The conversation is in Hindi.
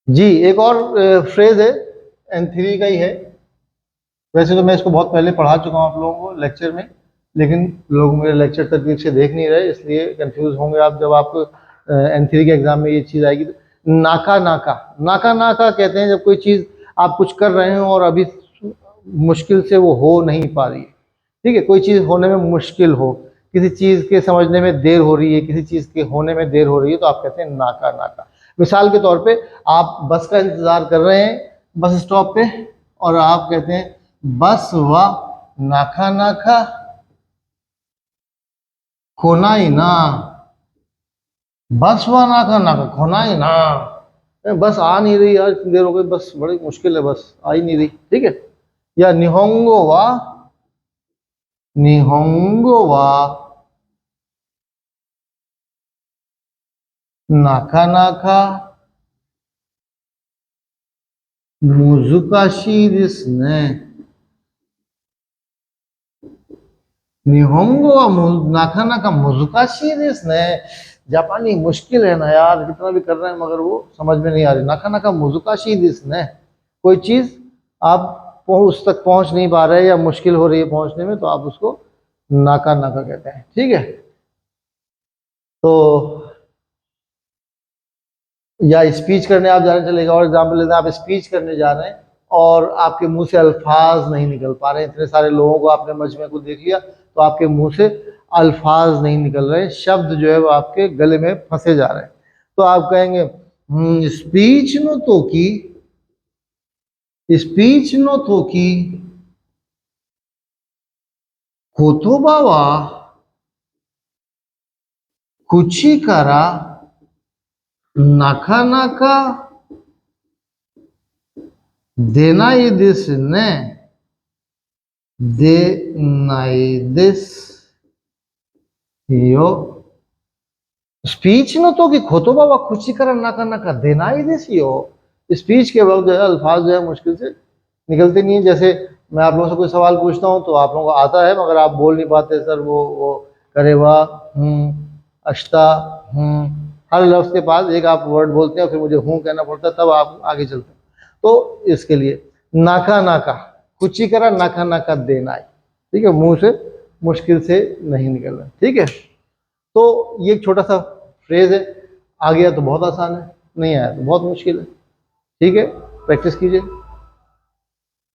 जी एक और फ्रेज है, N3 का ही है। वैसे तो मैं इसको बहुत पहले पढ़ा चुका हूँ आप लोगों को लेक्चर में, लेकिन लोग मेरे लेक्चर तक ठीक से देख नहीं रहे, इसलिए कंफ्यूज होंगे आप जब आप N3 के एग्जाम में ये चीज़ आएगी तो। नाका नाका, नाका नाका कहते हैं जब कोई चीज़ आप कुछ कर रहे हो और अभी मुश्किल से वो हो नहीं पा रही है। ठीक है, कोई चीज़ होने में मुश्किल हो, किसी चीज़ के समझने में देर हो रही है, किसी चीज़ के होने में देर हो रही है, तो आप कहते हैं नाका नाका। मिसाल के तौर पे आप बस का इंतज़ार कर रहे हैं बस स्टॉप पे, और आप कहते हैं बस व नाका नाका खोनाई ना, बस व नाका नाका खोनाई ना। बस आ नहीं रही यार, इतनी देर हो गई, बस बड़ी मुश्किल है, बस आ ही नहीं रही। ठीक है, या निहोंगो वा, निहोंगो वा नाका नाका मुजुकाशी देसु ने। निहोंगो वा नाका नाका मुजुकाशी देसु ने। जापानी मुश्किल है ना यार, कितना भी कर रहे हैं मगर वो समझ में नहीं आ रही। नाका नाका मुजुकाशी देसु ने, कोई चीज आप उस तक पहुंच नहीं पा रहे या मुश्किल हो रही है पहुंचने में, तो आप उसको नाका नाका कहते हैं। ठीक है, तो या स्पीच करने आप जा रहे हैं, चलेगा और एग्जाम्पल लेते हैं, आप स्पीच करने जा रहे हैं और आपके मुंह से अल्फाज नहीं निकल पा रहे हैं। इतने सारे लोगों को आपने मजमे को देख लिया, तो आपके मुंह से अल्फाज नहीं निकल रहे, शब्द जो है वो आपके गले में फंसे जा रहे हैं। तो आप कहेंगे स्पीच नो तो की, स्पीच नो तो की कोतोबा वा कुची करा नाका नाका देना ये दिस ने, दे नाई दिस यो। स्पीच न तो कि खोतोबा व खुशी कर नाका नाका देना ही देसी हो। स्पीच के वक्त जो है अल्फाज जो है मुश्किल से निकलते नहीं है। जैसे मैं आप लोगों से कोई सवाल पूछता हूँ तो आप लोगों को आता है मगर आप बोल नहीं पाते, सर वो करेवा, अश्ता, हर लफ्ज के पास एक आप वर्ड बोलते हैं और फिर मुझे कहना पड़ता है, तब आप आगे चलते हैं। तो इसके लिए नाका नाका कुची करा नाका नाका देना है। ठीक है, मुंह से मुश्किल से नहीं निकल रहा। ठीक है, तो ये एक छोटा सा फ्रेज है। आ गया तो बहुत आसान है, नहीं आया तो बहुत मुश्किल है। ठीक है, प्रैक्टिस कीजिए।